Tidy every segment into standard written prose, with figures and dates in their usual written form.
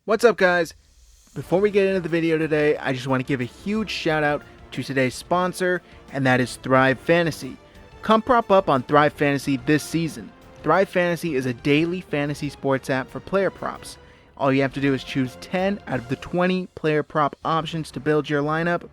What's up, guys? Before we get into the video today, I just want to give a huge shout out to today's sponsor, and that is Thrive Fantasy. Come prop up on Thrive Fantasy this season. Thrive Fantasy is a daily fantasy sports app for player props. All you have to do is choose 10 out of the 20 player prop options to build your lineup.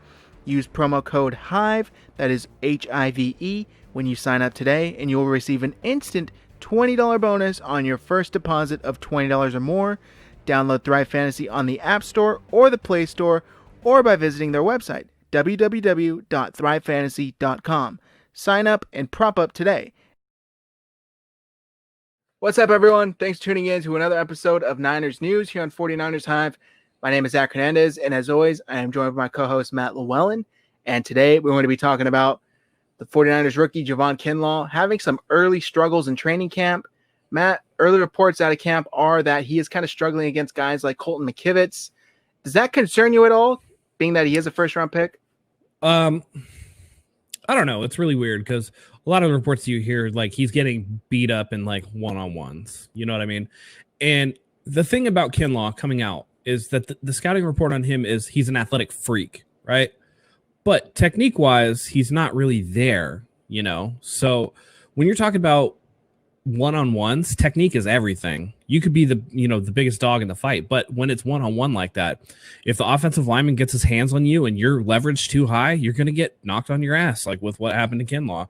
Use promo code HIVE, that is HIVE, when you sign up today, and you will receive an instant $20 bonus on your first deposit of $20 or more. Download Thrive Fantasy on the App Store or the Play Store, or by visiting their website, www.thrivefantasy.com. Sign up and prop up today. What's up, everyone? Thanks for tuning in to another episode of Niners News here on 49ers Hive. My name is Zach Hernandez, and as always, I am joined by my co-host Matt Llewellyn. And today we're going to be talking about the 49ers rookie Javon Kinlaw having some early struggles in training camp. Matt, early reports out of camp are that he is kind of struggling against guys like Colton McKivitz. Does that concern you at all, being that he is a first-round pick? I don't know. It's really weird because a lot of the reports you hear, like, he's getting beat up in, like, one-on-ones. You know what I mean? And the thing about Kinlaw coming out is that the scouting report on him is he's an athletic freak, right? But technique-wise, he's not really there, you know? So when you're talking about one-on-ones, technique is everything. You could be the biggest dog in the fight, but when it's one-on-one like that, if the offensive lineman gets his hands on you and you're leveraged too high, you're going to get knocked on your ass, like with what happened to Kinlaw.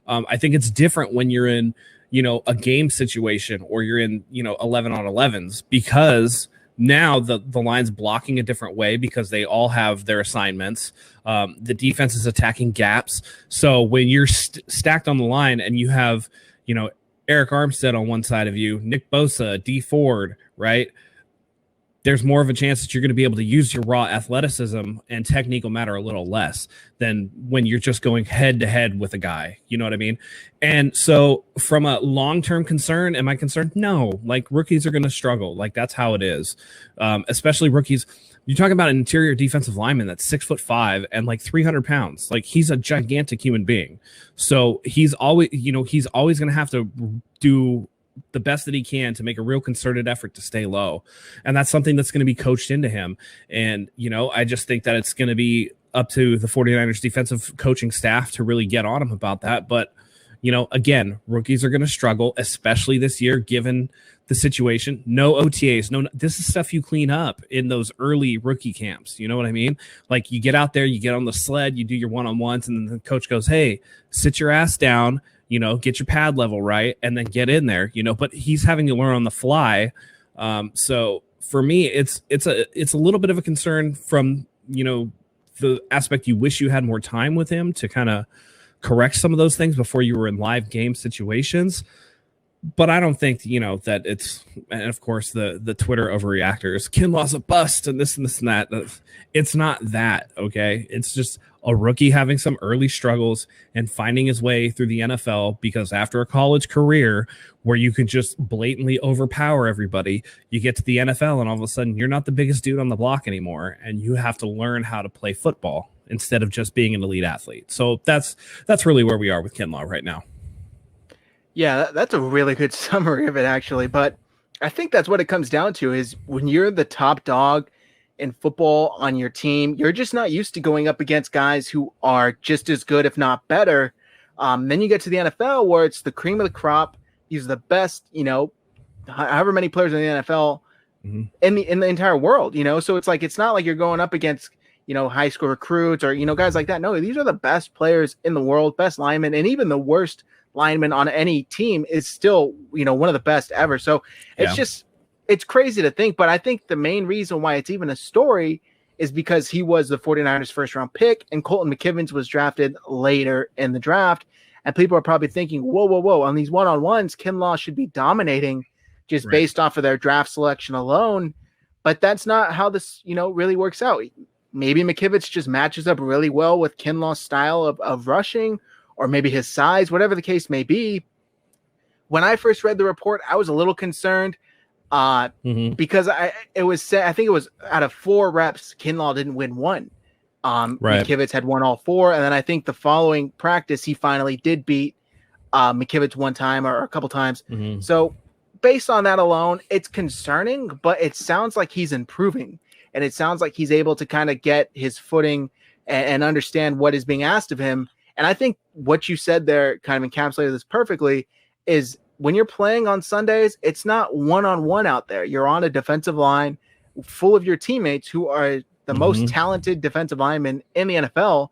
I think it's different when you're in, a game situation or you're in, 11 on 11s, because now the line's blocking a different way because they all have their assignments. The defense is attacking gaps. So when you're stacked on the line and you have, Eric Armstead on one side of you, Nick Bosa, D Ford, right? There's more of a chance that you're going to be able to use your raw athleticism, and technique will matter a little less than when you're just going head to head with a guy. You know what I mean? And so from a long-term concern, am I concerned? No, like, rookies are going to struggle. Like, that's how it is. Especially rookies. You're talking about an interior defensive lineman that's 6'5" and like 300 pounds. Like, he's a gigantic human being. So he's always going to have to do the best that he can to make a real concerted effort to stay low. And that's something that's going to be coached into him. And, I just think that it's going to be up to the 49ers defensive coaching staff to really get on him about that. But, again, rookies are going to struggle, especially this year, given the situation. No OTAs, this is stuff you clean up in those early rookie camps. You know what I mean? Like, you get out there, you get on the sled, you do your one-on-ones, and then the coach goes, hey, sit your ass down, get your pad level right, and then get in there, but he's having to learn on the fly. So for me, it's a little bit of a concern from, the aspect you wish you had more time with him to kind of correct some of those things before you were in live game situations. But I don't think, that it's, and of course the Twitter overreactors, Kinlaw's a bust and this and this and that. It's not that, okay? It's just a rookie having some early struggles and finding his way through the NFL, because after a college career where you can just blatantly overpower everybody, you get to the NFL and all of a sudden you're not the biggest dude on the block anymore, and you have to learn how to play football instead of just being an elite athlete. So that's really where we are with Kinlaw right now. Yeah, that's a really good summary of it, actually. But I think that's what it comes down to, is when you're the top dog in football on your team, you're just not used to going up against guys who are just as good, if not better. Then you get to the NFL where it's the cream of the crop. He's the best, however many players in the NFL in the entire world, So it's like, it's not like you're going up against, high school recruits or, guys like that. No, these are the best players in the world, best linemen, and even the worst lineman on any team is still, one of the best ever. So it's crazy to think, but I think the main reason why it's even a story is because he was the 49ers first round pick and Colton McKivitz was drafted later in the draft. And people are probably thinking, whoa, on these one-on-ones, Kinlaw should be dominating just based off of their draft selection alone. But that's not how this, really works out. Maybe McKivitz just matches up really well with Kinlaw's style of rushing, or maybe his size, whatever the case may be. When I first read the report, I was a little concerned because I think it was out of 4 reps, Kinlaw didn't win one. McKivitz had won all 4. And then I think the following practice, he finally did beat McKivitz one time or a couple times. So based on that alone, it's concerning, but it sounds like he's improving. And it sounds like he's able to kind of get his footing and understand what is being asked of him. And I think what you said there kind of encapsulated this perfectly is when you're playing on Sundays, it's not one-on-one out there. You're on a defensive line full of your teammates who are the most talented defensive linemen in the NFL.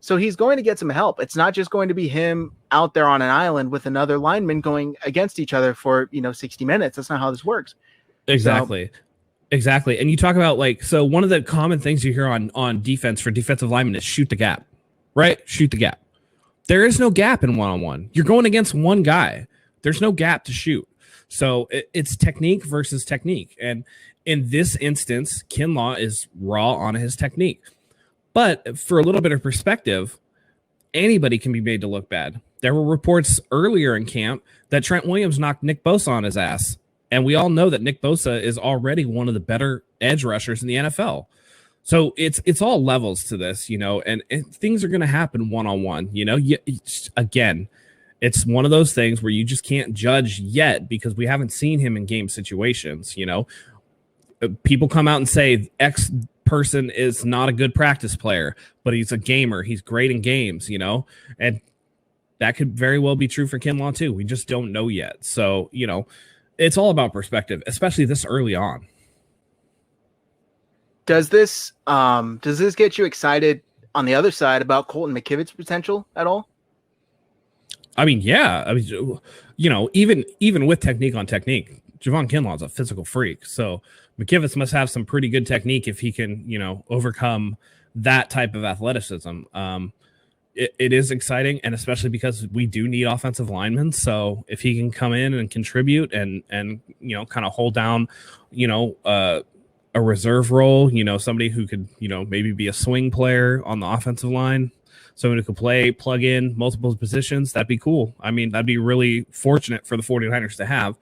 So he's going to get some help. It's not just going to be him out there on an island with another lineman going against each other for, 60 minutes. That's not how this works. Exactly. So, exactly. And you talk about so one of the common things you hear on defense for defensive linemen is shoot the gap, right? Shoot the gap. There is no gap in one-on-one. You're going against one guy. There's no gap to shoot. So it's technique versus technique. And in this instance, Kinlaw is raw on his technique. But for a little bit of perspective, anybody can be made to look bad. There were reports earlier in camp that Trent Williams knocked Nick Bosa on his ass. And we all know that Nick Bosa is already one of the better edge rushers in the NFL. So it's all levels to this, and things are going to happen one-on-one, again, it's one of those things where you just can't judge yet because we haven't seen him in game situations. People come out and say X person is not a good practice player, but he's a gamer. He's great in games, and that could very well be true for Kinlaw too. We just don't know yet. So, it's all about perspective, especially this early on. Does this get you excited on the other side about Colton McKivit's potential at all? I mean, yeah. I mean, even with technique on technique, Javon Kinlaw is a physical freak. So McKivitz must have some pretty good technique if he can, overcome that type of athleticism. It is exciting, and especially because we do need offensive linemen. So if he can come in and contribute and kind of hold down, a reserve role, somebody who could, maybe be a swing player on the offensive line, someone who could plug in multiple positions, that'd be cool. I mean, that'd be really fortunate for the 49ers to have.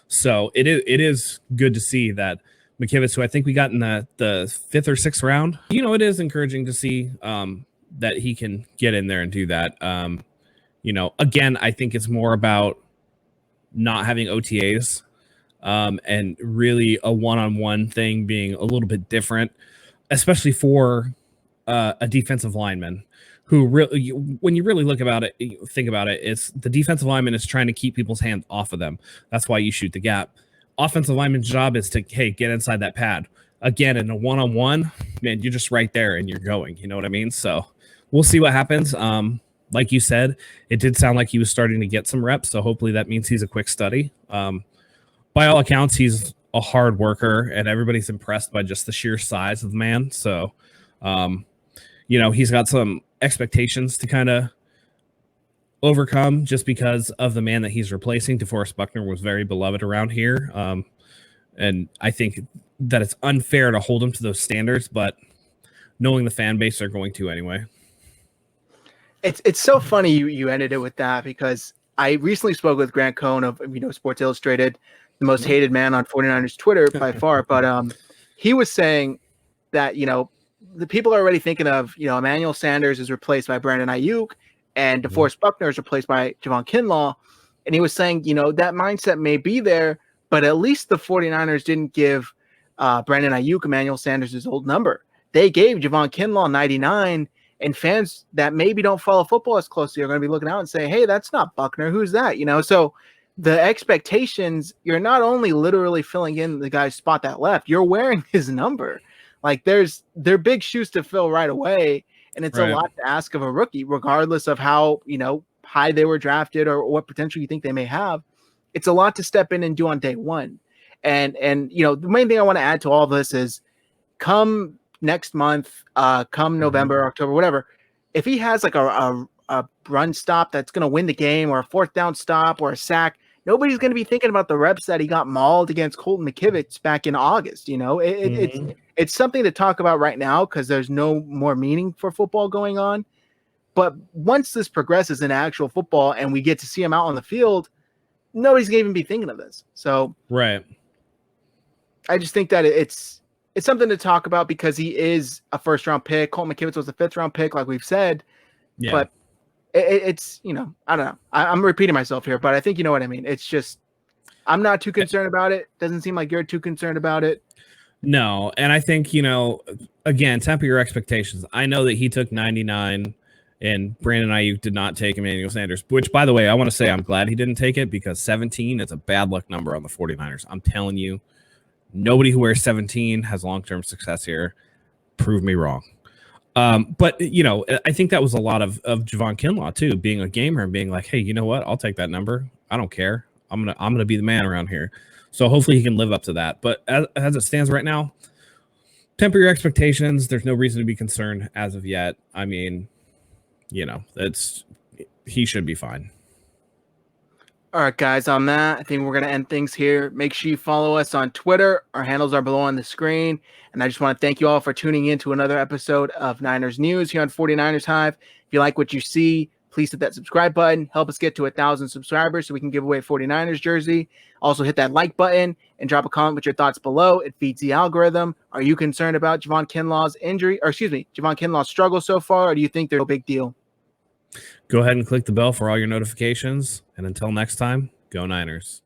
So it is good to see that McKivitz, who I think we got in the 5th or 6th round, it is encouraging to see that he can get in there and do that. Again, I think it's more about not having OTAs and really a one-on-one thing being a little bit different, especially for a defensive lineman who really, when you really think about it, it's the defensive lineman is trying to keep people's hands off of them. That's why you shoot the gap. Offensive lineman's job is to, get inside that pad. Again, in a one-on-one, man, you're just right there and you're going. You know what I mean? So we'll see what happens. Like you said, it did sound like he was starting to get some reps, so hopefully that means he's a quick study. By all accounts, he's a hard worker, and everybody's impressed by just the sheer size of the man. So, he's got some expectations to kind of overcome just because of the man that he's replacing. DeForest Buckner was very beloved around here. And I think that it's unfair to hold him to those standards, but knowing the fan base, they're going to anyway. It's so funny you ended it with that, because I recently spoke with Grant Cohn of Sports Illustrated, the most hated man on 49ers Twitter by far. But he was saying that the people are already thinking of Emmanuel Sanders is replaced by Brandon Ayuk, and DeForest Buckner is replaced by Javon Kinlaw. And he was saying that mindset may be there, but at least the 49ers didn't give Brandon Ayuk Emmanuel Sanders' old number. They gave Javon Kinlaw 99. And fans that maybe don't follow football as closely are going to be looking out and say, hey, that's not Buckner. Who's that? So the expectations, you're not only literally filling in the guy's spot that left, you're wearing his number. Like they're big shoes to fill right away. And it's a lot to ask of a rookie, regardless of how, high they were drafted or what potential you think they may have. It's a lot to step in and do on day one. And the main thing I want to add to all this is come next month, come November, October, whatever, if he has like a run stop that's going to win the game, or a 4th down stop, or a sack, nobody's going to be thinking about the reps that he got mauled against Colton McKivitz back in August. It's something to talk about right now because there's no more meaning for football going on. But once this progresses in actual football and we get to see him out on the field, nobody's going to even be thinking of this. So I just think that it's something to talk about because he is a 1st-round pick. Colton McKivitz was a 5th-round pick, like we've said. Yeah. But it's I don't know. I'm repeating myself here, but I think you know what I mean. It's just I'm not too concerned about it. Doesn't seem like you're too concerned about it. No, and I think, you know, again, temper your expectations. I know that he took 99 and Brandon Ayuk did not take Emmanuel Sanders, which, by the way, I want to say I'm glad he didn't take it because 17 is a bad luck number on the 49ers. I'm telling you, nobody who wears 17 has long-term success here. Prove me wrong. But, you know, I think that was a lot of Javon Kinlaw, too, being a gamer and being like, hey, you know what? I'll take that number. I don't care. I'm gonna be the man around here. So hopefully he can live up to that. But as it stands right now, temper your expectations. There's no reason to be concerned as of yet. I mean, you know, he should be fine. All right, guys, on that, I think we're going to end things here. Make sure you follow us on Twitter. Our handles are below on the screen. And I just want to thank you all for tuning in to another episode of Niners News here on 49ers Hive. If you like what you see, please hit that subscribe button. Help us get to 1,000 subscribers so we can give away a 49ers jersey. Also, hit that like button and drop a comment with your thoughts below. It feeds the algorithm. Are you concerned about Javon Kinlaw's Javon Kinlaw's struggle so far, or do you think they're no big deal? Go ahead and click the bell for all your notifications. And until next time, go Niners.